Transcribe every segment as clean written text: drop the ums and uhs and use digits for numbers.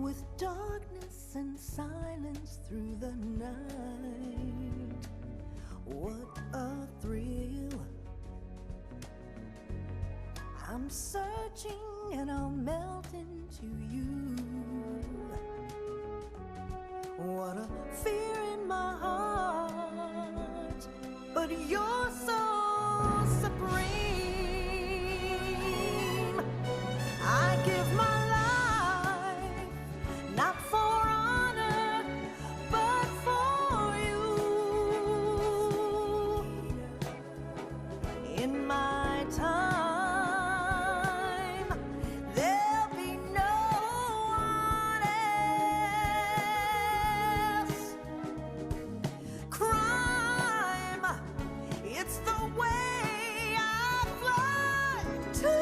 with darkness and silence through the night. What a thrill. I'm searching and I'll melt into you. What a fear in my heart, but you're so supreme. I give my life, not for honor, but for you. In my time, there'll be no one else. Crime, it's the way I fly to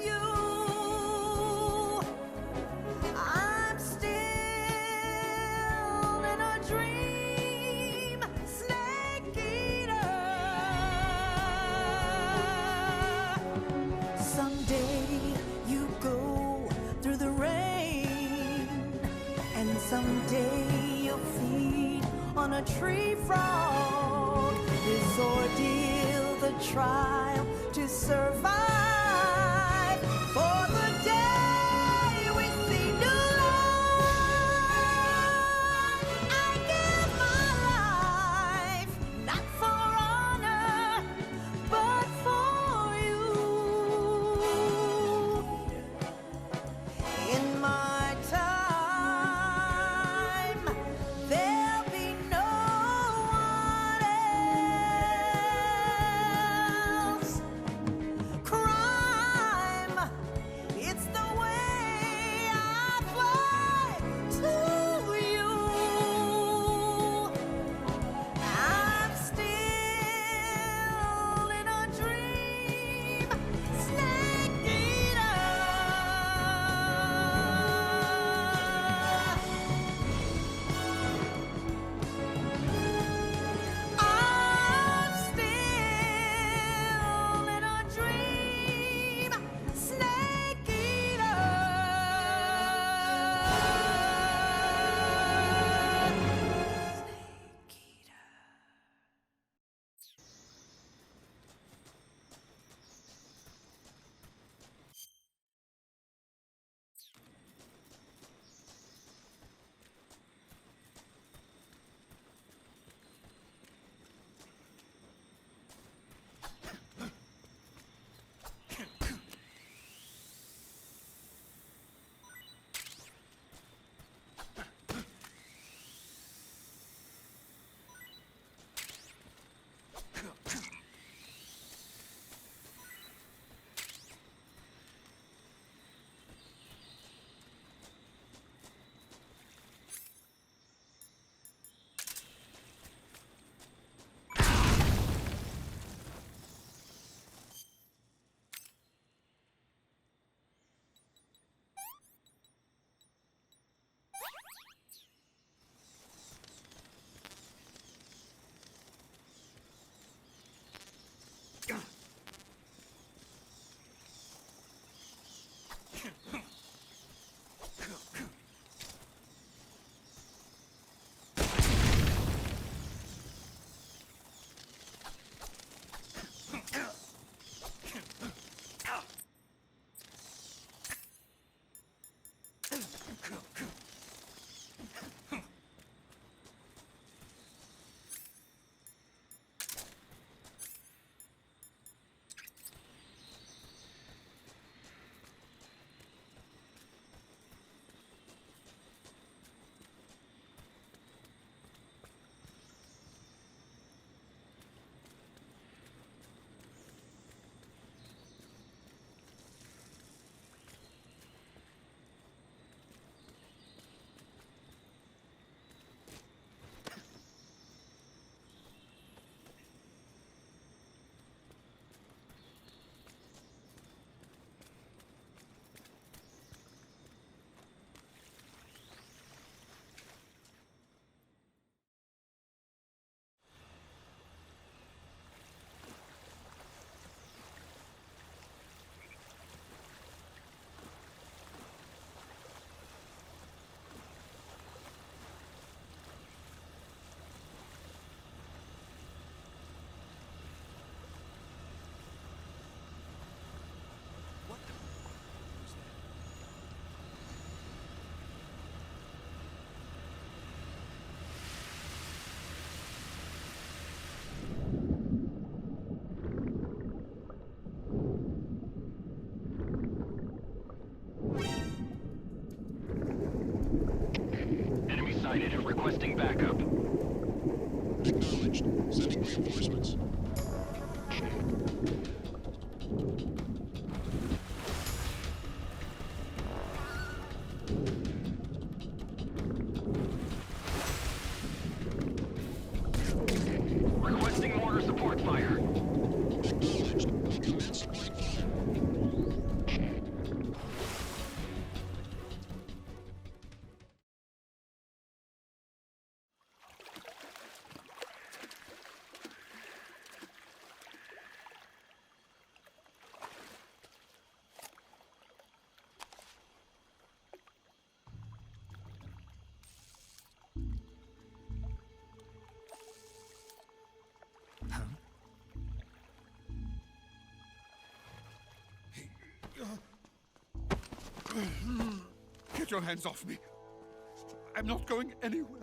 you. I'm still in a dream, snake eater. Someday you go through the rain, and someday you'll feed on a tree frog. This ordeal, the trial to survive, for the day we see new light. I give my life, not for honor, but for you. In my time, there'll be no one else. Crime, Get your hands off me. I'm not going anywhere.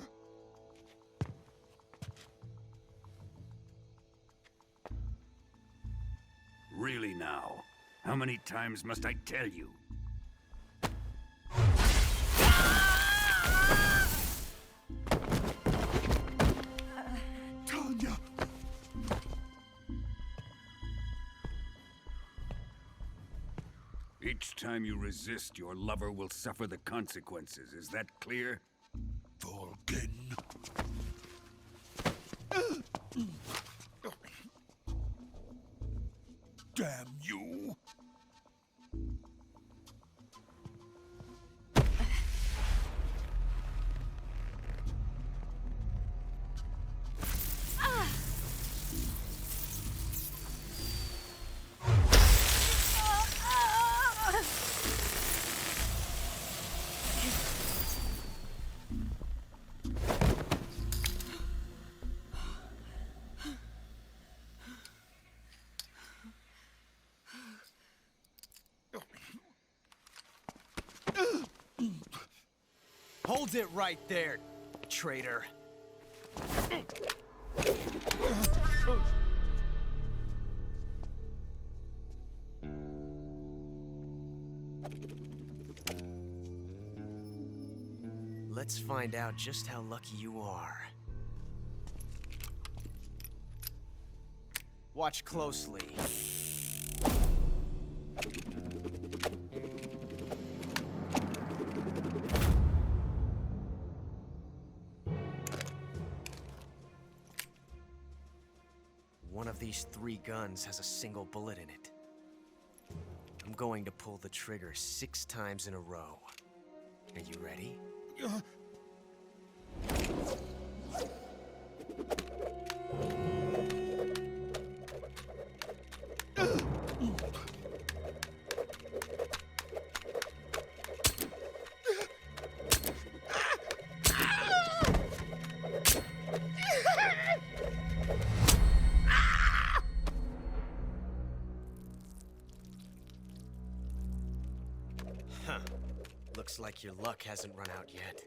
Really now? How many times must I tell you? Tanya! Each time you resist, your lover will suffer the consequences. Is that clear? Vulcan. Damn you! Hold it right there, traitor. Let's find out just how lucky you are. Watch closely. One of these 3 guns has a single bullet in it. I'm going to pull the trigger 6 times in a row. Are you ready? Huh. Looks like your luck hasn't run out yet.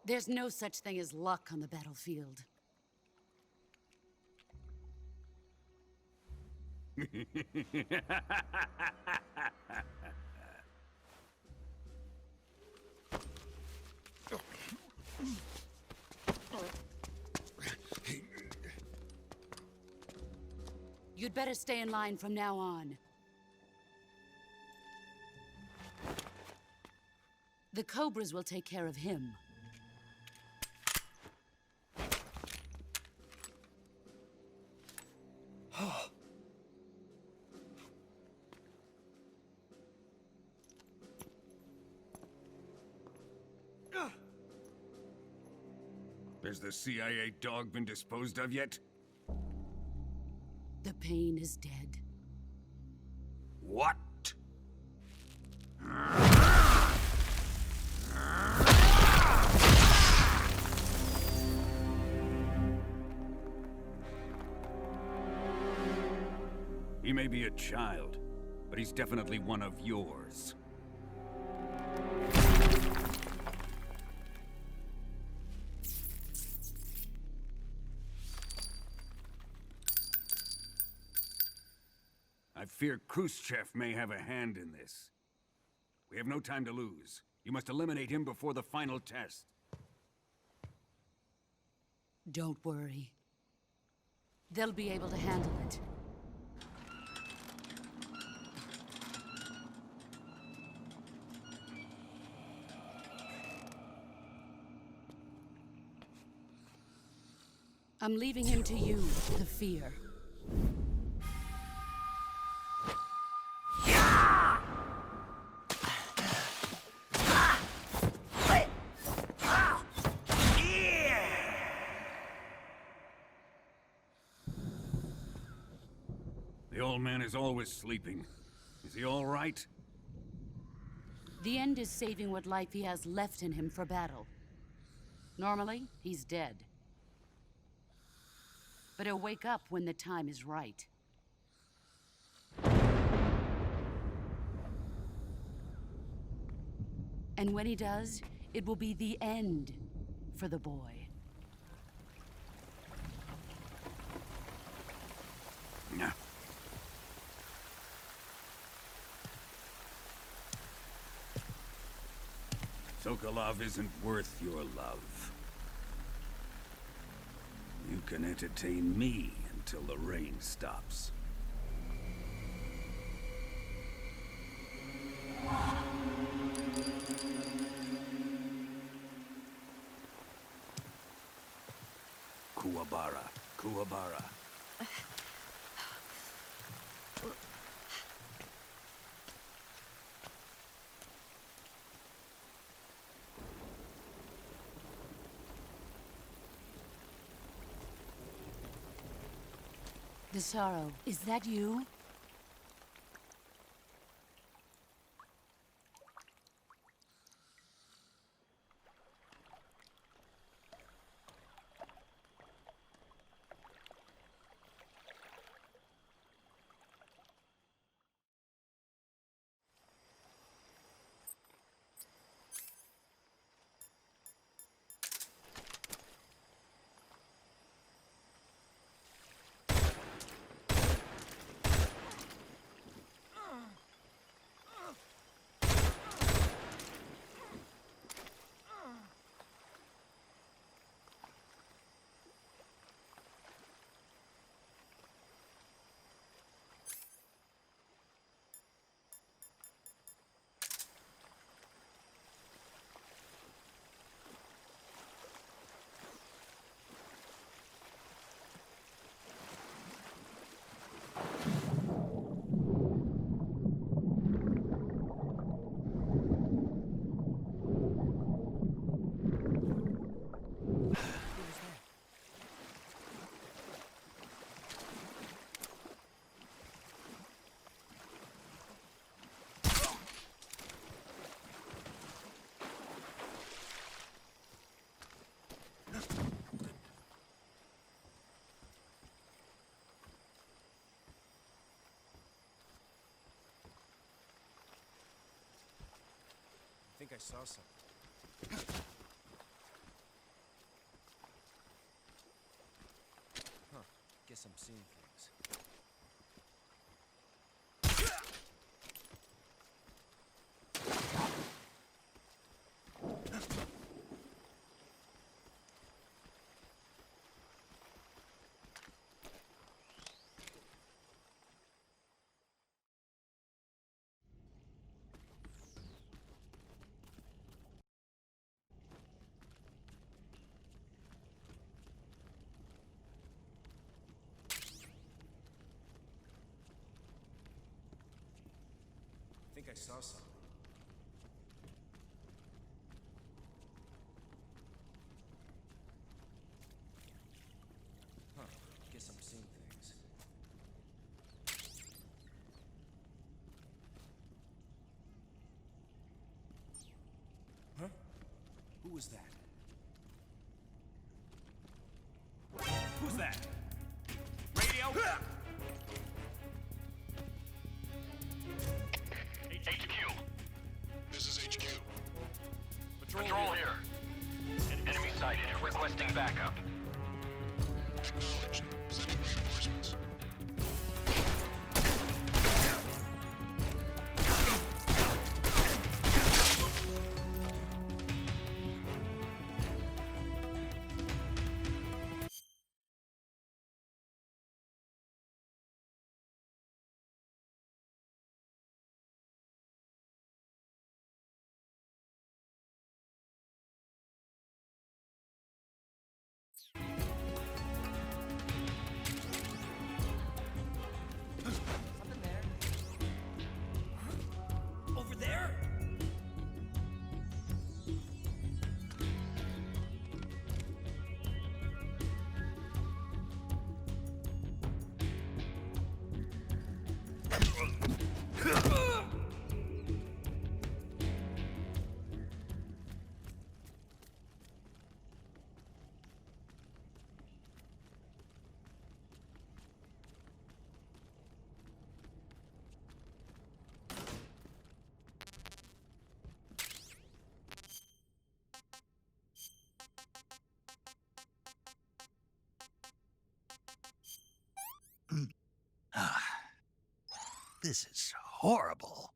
There's no such thing as luck on the battlefield. You'd better stay in line from now on. The Cobras will take care of him. Has the CIA dog been disposed of yet? The pain is dead. What? He may be a child, but he's definitely one of yours. I fear Khrushchev may have a hand in this. We have no time to lose. You must eliminate him before the final test. Don't worry. They'll be able to handle it. I'm leaving him to you, the fear. The old man is always sleeping. Is he all right? The end is saving what life he has left in him for battle. Normally, he's dead. But he'll wake up when the time is right. And when he does, it will be the end for the boy. No. Sokolov isn't worth your love. You can entertain me until the rain stops. Kuwabara, Kuwabara. Desaro, is that you? I think I saw something. Huh. Guess I'm seeing things. I think I saw something. Huh. Guess I'm seeing things. Huh? Who was that? Who's that? Radio? HQ. This is HQ. Patrol here. An enemy sighted. Requesting backup. Acknowledged. Sending reinforcements. This is horrible.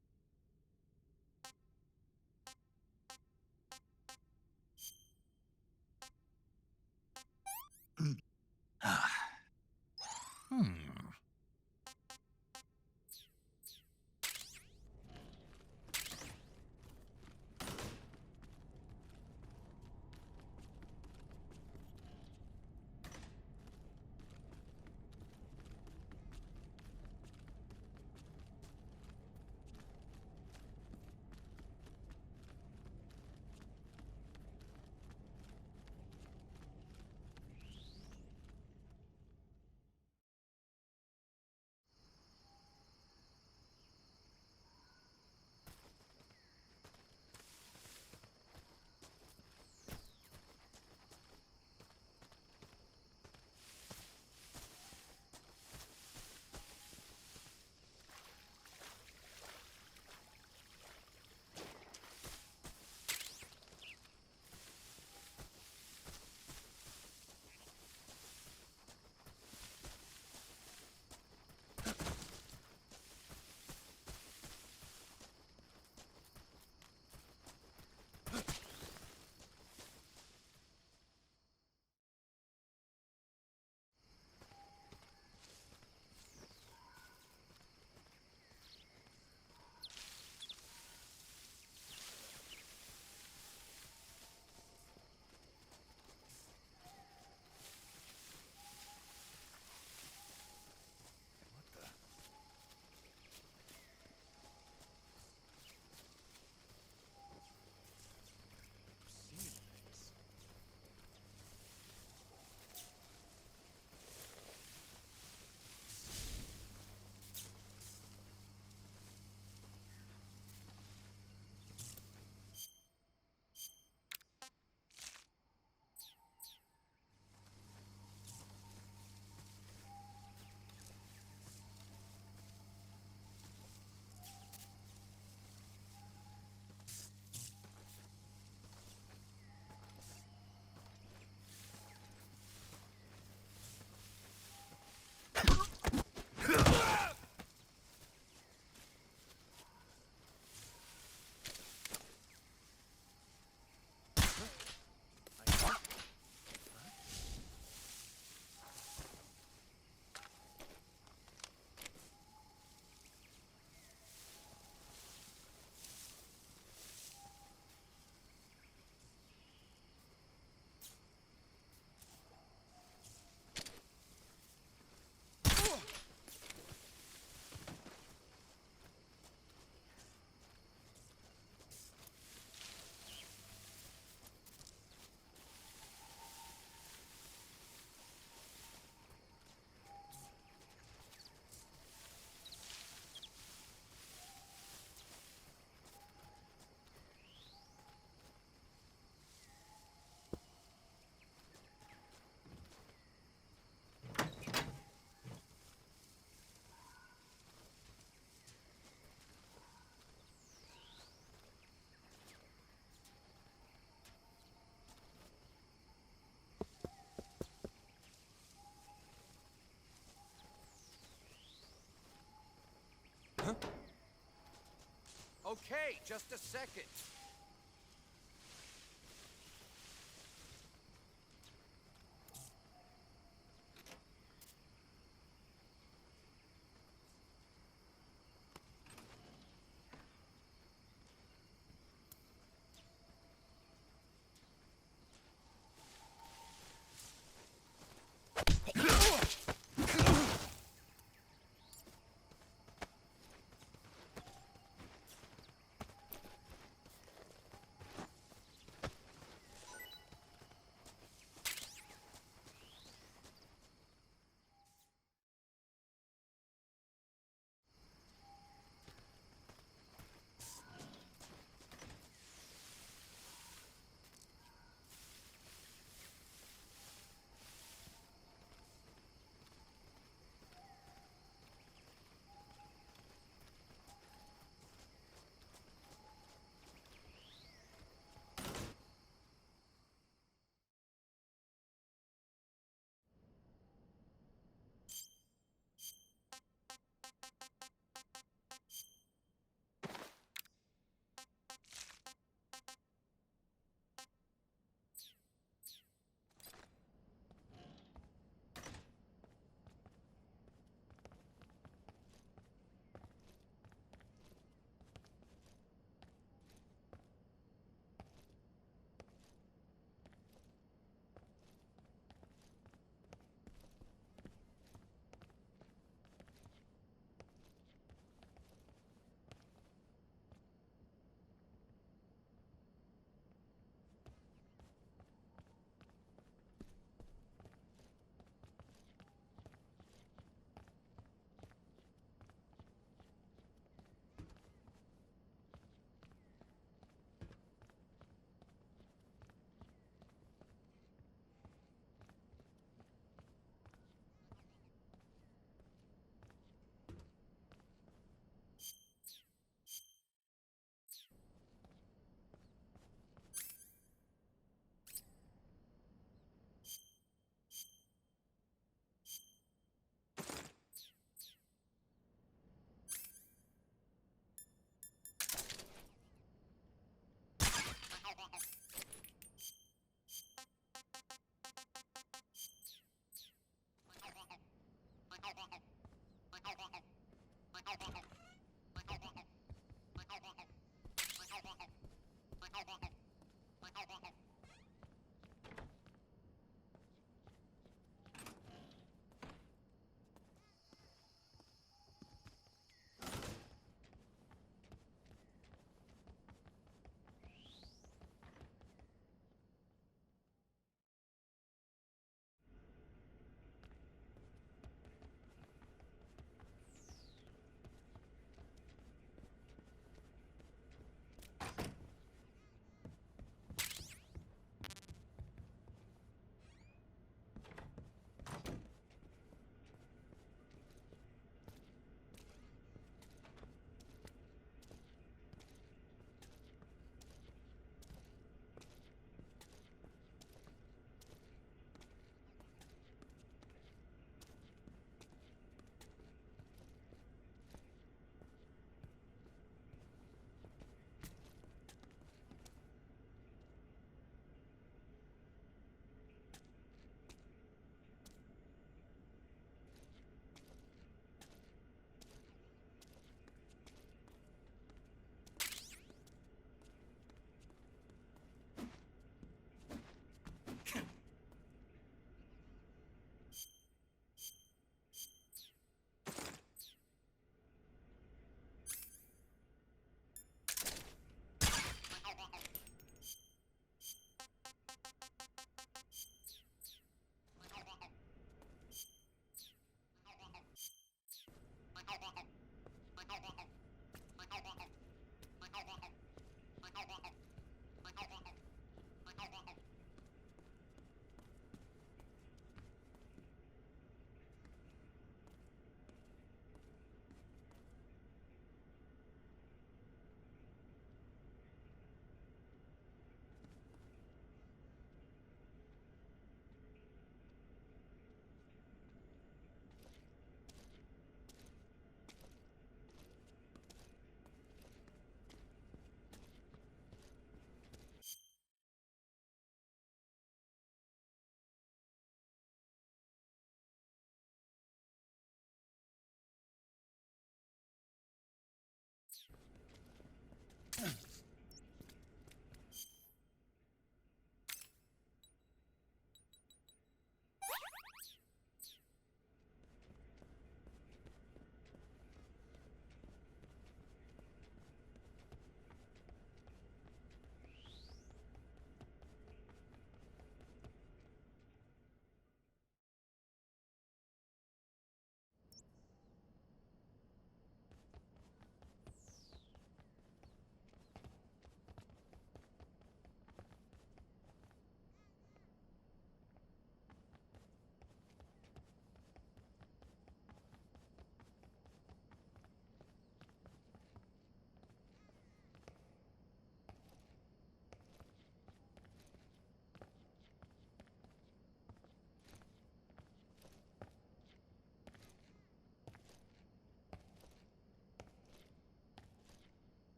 Okay, just a second.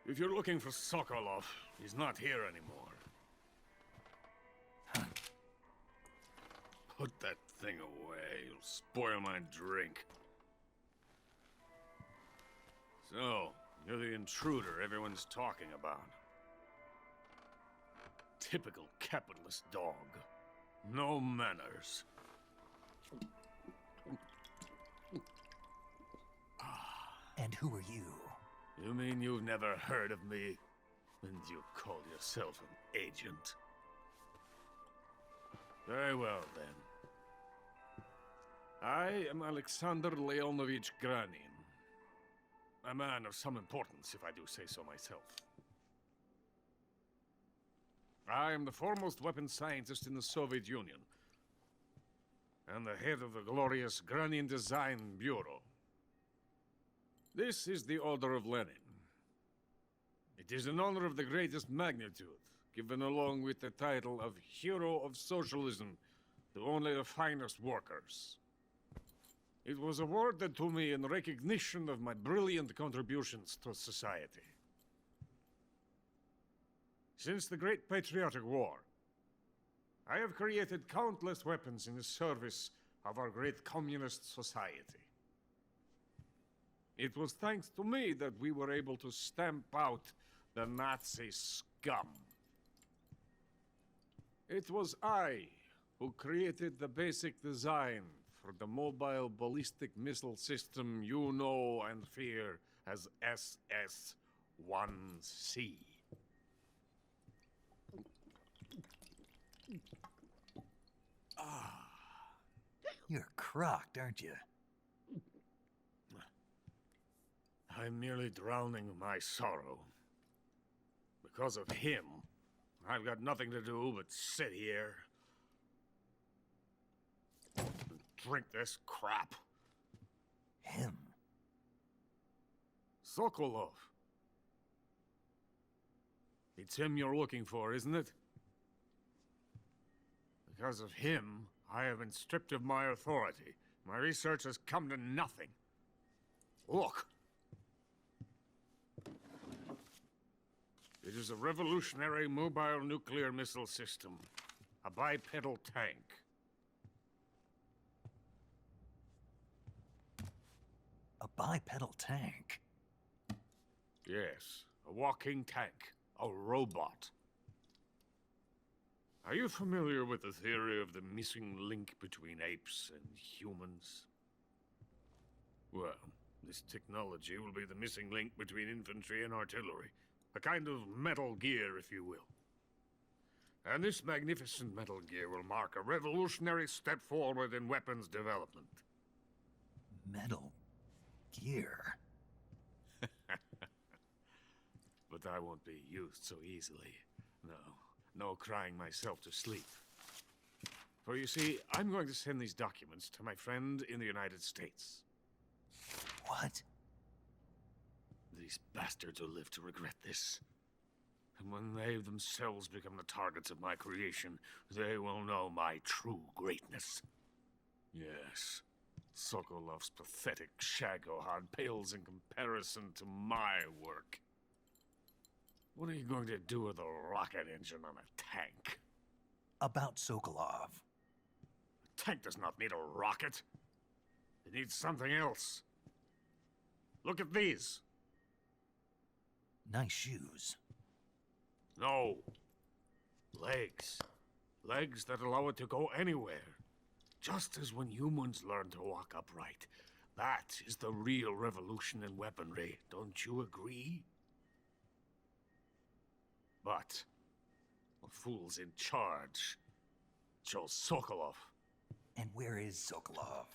If you're looking for Sokolov, he's not here anymore. Put that thing away. You'll spoil my drink. So, you're the intruder everyone's talking about. Typical capitalist dog. No manners. And who are you? You mean you've never heard of me? And you call yourself an agent? Very well, then. I am Alexander Leonovich Granin. A man of some importance, if I do say so myself. I am the foremost weapons scientist in the Soviet Union, and the head of the glorious Granin Design Bureau. This is the Order of Lenin. It is an honor of the greatest magnitude, given along with the title of Hero of Socialism to only the finest workers. It was awarded to me in recognition of my brilliant contributions to society. Since the Great Patriotic War, I have created countless weapons in the service of our great communist society. It was thanks to me that we were able to stamp out the Nazi scum. It was I who created the basic design for the mobile ballistic missile system you know and fear as SS-1C. You're crocked, aren't you? I'm merely drowning my sorrow. Because of him, I've got nothing to do but sit here and drink this crap. Him? Sokolov. It's him you're looking for, isn't it? Because of him, I have been stripped of my authority. My research has come to nothing. Look. It is a revolutionary mobile nuclear missile system. A bipedal tank. A bipedal tank? Yes, a walking tank. A robot. Are you familiar with the theory of the missing link between apes and humans? Well, this technology will be the missing link between infantry and artillery. A kind of Metal Gear, if you will. And this magnificent Metal Gear will mark a revolutionary step forward in weapons development. Metal Gear? But I won't be used so easily. No crying myself to sleep. For you see, I'm going to send these documents to my friend in the United States. What? These bastards will live to regret this. And when they themselves become the targets of my creation, they will know my true greatness. Yes, Sokolov's pathetic Shagohod pales in comparison to my work. What are you going to do with a rocket engine on a tank? About Sokolov. A tank does not need a rocket. It needs something else. Look at these. Nice shoes. No. Legs. Legs that allow it to go anywhere. Just as when humans learn to walk upright. That is the real revolution in weaponry. Don't you agree? But the fool's in charge. Joe Sokolov. And where is Sokolov?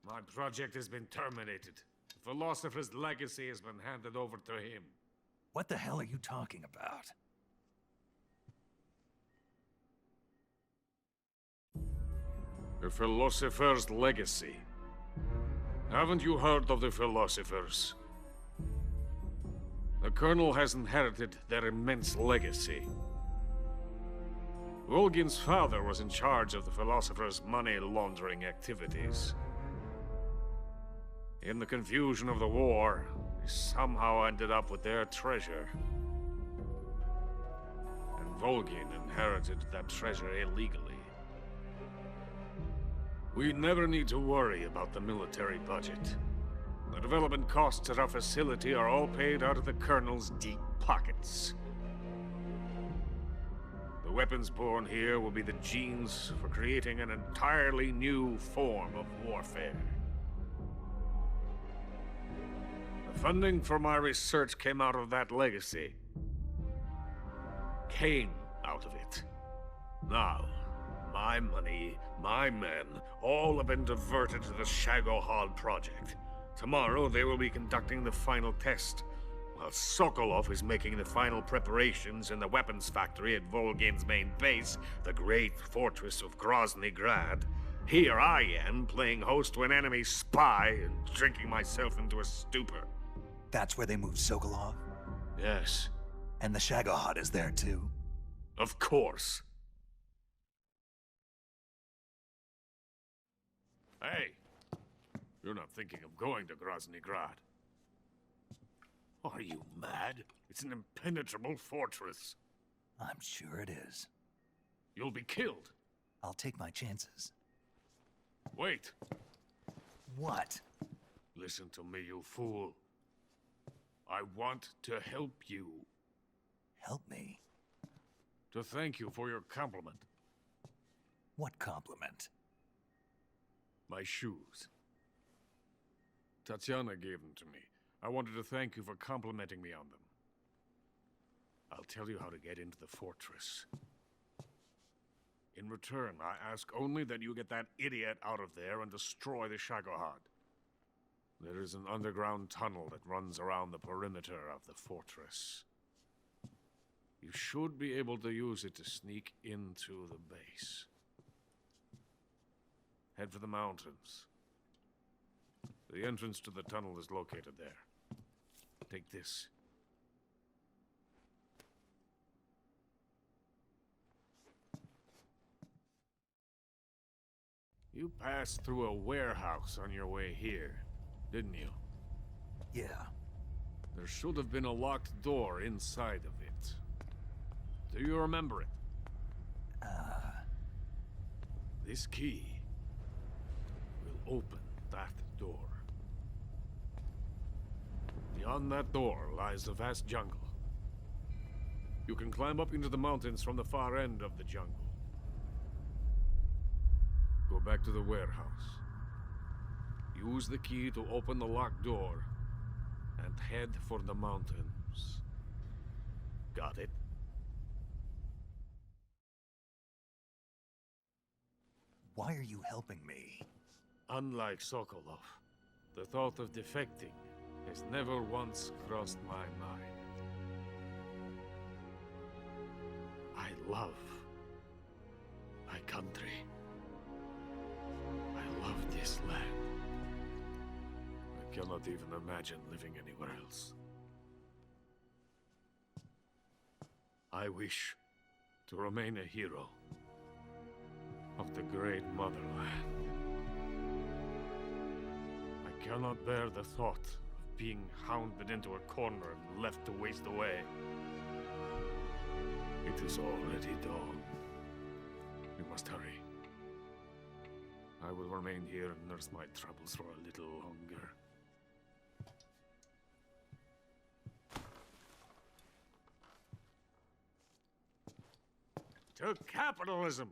My project has been terminated. The philosopher's legacy has been handed over to him. What the hell are you talking about? The philosopher's legacy. Haven't you heard of the philosophers? The Colonel has inherited their immense legacy. Volgin's father was in charge of the philosophers' money laundering activities. In the confusion of the war, we somehow ended up with their treasure. And Volgin inherited that treasure illegally. We never need to worry about the military budget. The development costs at our facility are all paid out of the Colonel's deep pockets. The weapons born here will be the genes for creating an entirely new form of warfare. The funding for my research came out of that legacy. Came out of it. Now, my money, my men, all have been diverted to the Shagohod project. Tomorrow they will be conducting the final test, while Sokolov is making the final preparations in the weapons factory at Volgin's main base, the great fortress of Grozny Grad. Here I am, playing host to an enemy spy and drinking myself into a stupor. That's where they moved Sokolov? Yes, And the Shagohod is there too? of course. Hey, you're not thinking of going to Grozny Grad. Are you mad? It's an impenetrable fortress. I'm sure it is. You'll be killed. I'll take my chances. Wait. What? Listen to me, you fool. I want to help you. Help me? To thank you for your compliment. What compliment? My shoes. Tatiana gave them to me. I wanted to thank you for complimenting me on them. I'll tell you how to get into the fortress. In return, I ask only that you get that idiot out of there and destroy the Shagohod. There is an underground tunnel that runs around the perimeter of the fortress. You should be able to use it to sneak into the base. Head for the mountains. The entrance to the tunnel is located there. Take this. You passed through a warehouse on your way here, didn't you? Yeah. There should have been a locked door inside of it. Do you remember it? This key will open that door. Beyond that door lies the vast jungle. You can climb up into the mountains from the far end of the jungle. Go back to the warehouse. Use the key to open the locked door and head for the mountains. Got it? Why are you helping me? Unlike Sokolov, the thought of defecting has never once crossed my mind. I love my country. I love this land. I cannot even imagine living anywhere else. I wish to remain a hero of the great motherland. I cannot bear the thought of being hounded into a corner and left to waste away. It is already dawn. We must hurry. I will remain here and nurse my troubles for a little longer. To capitalism!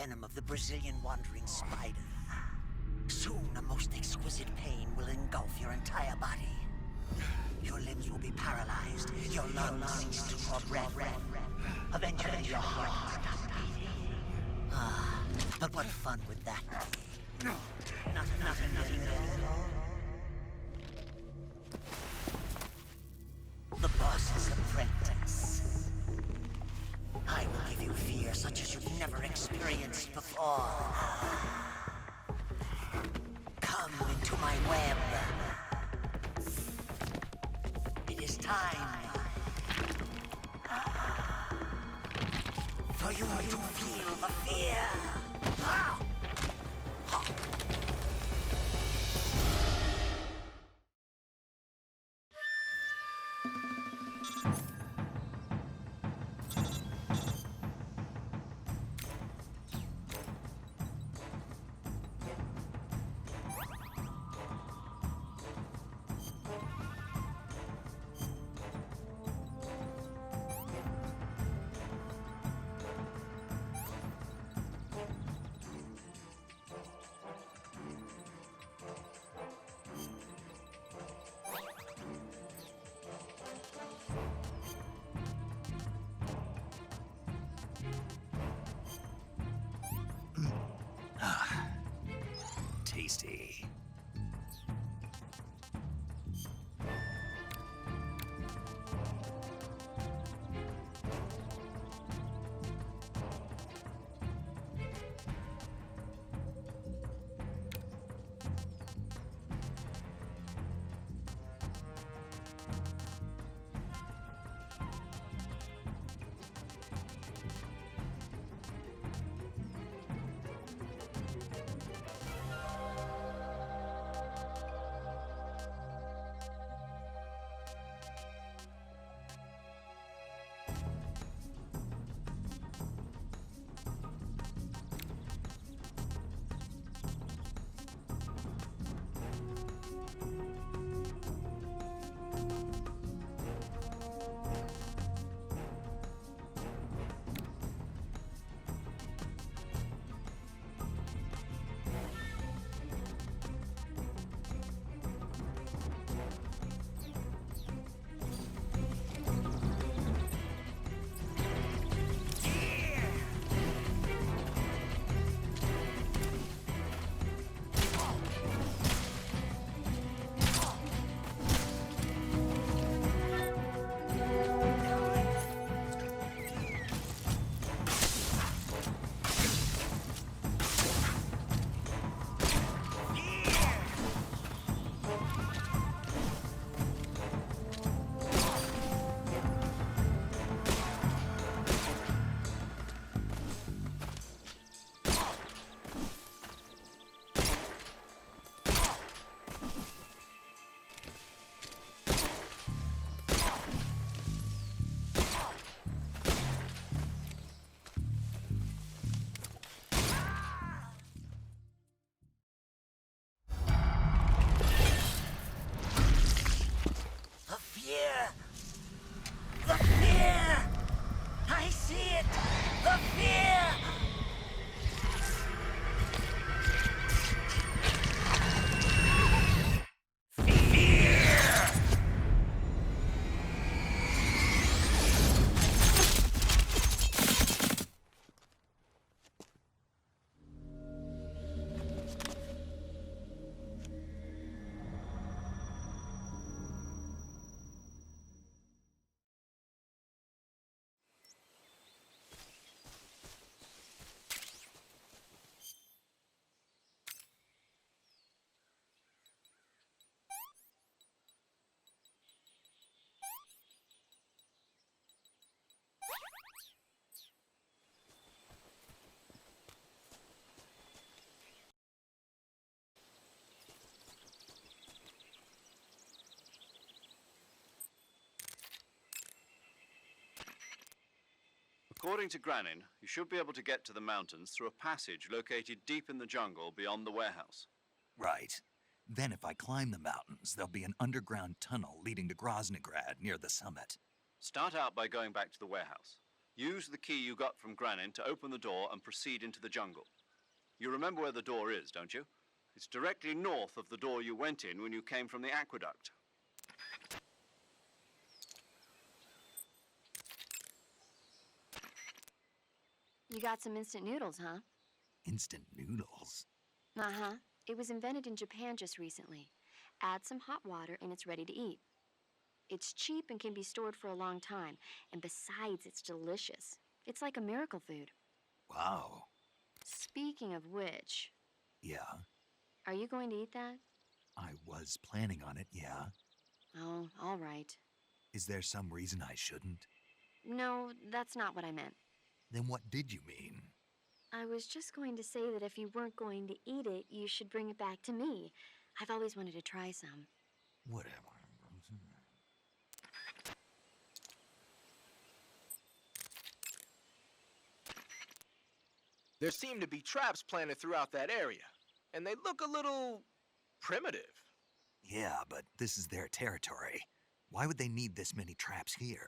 venom of the Brazilian wandering spider. Soon, a most exquisite pain will engulf your entire body. Your limbs will be paralyzed, your lungs cease to draw breath. Eventually, your heart will stop beating. Ah, but what fun would that be? Nothing at all. The boss's apprentice. I will give you fear such as you've never experienced before. Come into my web. It is time for you to feel the fear. Tasty. According to Granin, you should be able to get to the mountains through a passage located deep in the jungle beyond the warehouse. Right. Then if I climb the mountains, there'll be an underground tunnel leading to Groznygrad near the summit. Start out by going back to the warehouse. Use the key you got from Granin to open the door and proceed into the jungle. You remember where the door is, don't you? It's directly north of the door you went in when you came from the aqueduct. You got some instant noodles, huh? Instant noodles? Uh-huh. It was invented in Japan just recently. Add some hot water and it's ready to eat. It's cheap and can be stored for a long time. And besides, it's delicious. It's like a miracle food. Wow. Speaking of which... Yeah? Are you going to eat that? I was planning on it, yeah. Oh, all right. Is there some reason I shouldn't? No, that's not what I meant. Then what did you mean? I was just going to say that if you weren't going to eat it, you should bring it back to me. I've always wanted to try some. Whatever. There seem to be traps planted throughout that area, and they look a little primitive. Yeah, but this is their territory. Why would they need this many traps here?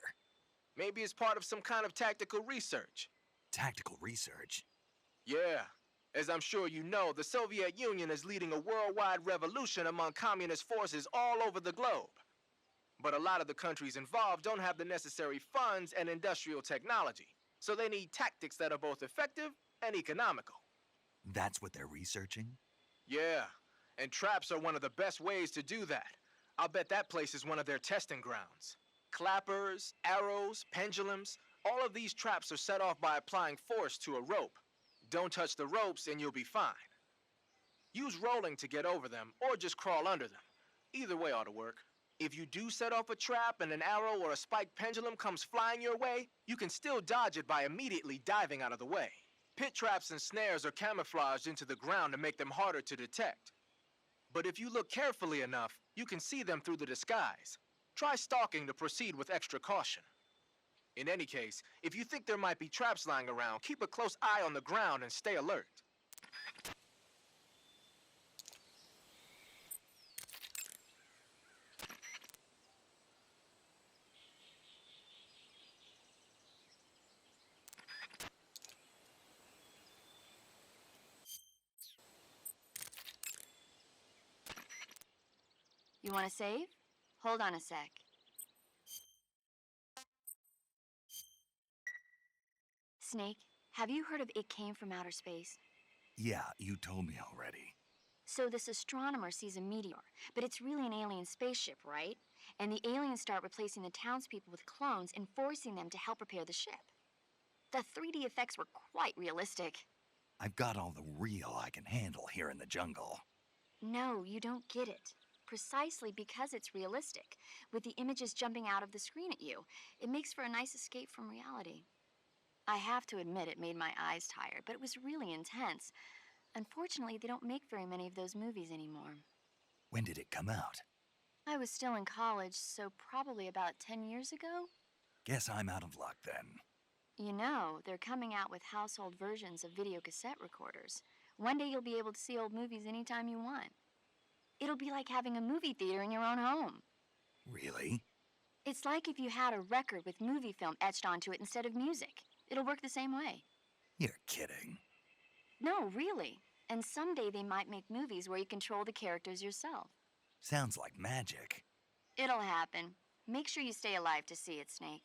Maybe it's part of some kind of tactical research. Tactical research? Yeah. As I'm sure you know, the Soviet Union is leading a worldwide revolution among communist forces all over the globe. But a lot of the countries involved don't have the necessary funds and industrial technology, so they need tactics that are both effective and economical. That's what they're researching? Yeah, and traps are one of the best ways to do that. I'll bet that place is one of their testing grounds. Clappers, arrows, pendulums, all of these traps are set off by applying force to a rope. Don't touch the ropes and you'll be fine. Use rolling to get over them, or just crawl under them. Either way ought to work. If you do set off a trap and an arrow or a spiked pendulum comes flying your way, you can still dodge it by immediately diving out of the way. Pit traps and snares are camouflaged into the ground to make them harder to detect. But if you look carefully enough, you can see them through the disguise. Try stalking to proceed with extra caution. In any case, if you think there might be traps lying around, keep a close eye on the ground and stay alert. You want to save? Hold on a sec. Snake, have you heard of It Came from Outer Space? Yeah, you told me already. So this astronomer sees a meteor, but it's really an alien spaceship, right? And the aliens start replacing the townspeople with clones and forcing them to help repair the ship. The 3D effects were quite realistic. I've got all the real I can handle here in the jungle. No, you don't get it. Precisely because it's realistic, with the images jumping out of the screen at you. It makes for a nice escape from reality. I have to admit it made my eyes tired, but it was really intense. Unfortunately, they don't make very many of those movies anymore. When did it come out? I was still in college, so probably about 10 years ago. Guess I'm out of luck then. You know, they're coming out with household versions of video cassette recorders. One day you'll be able to see old movies anytime you want. It'll be like having a movie theater in your own home. Really? It's like if you had a record with movie film etched onto it instead of music. It'll work the same way. You're kidding. No, really. And someday they might make movies where you control the characters yourself. Sounds like magic. It'll happen. Make sure you stay alive to see it, Snake.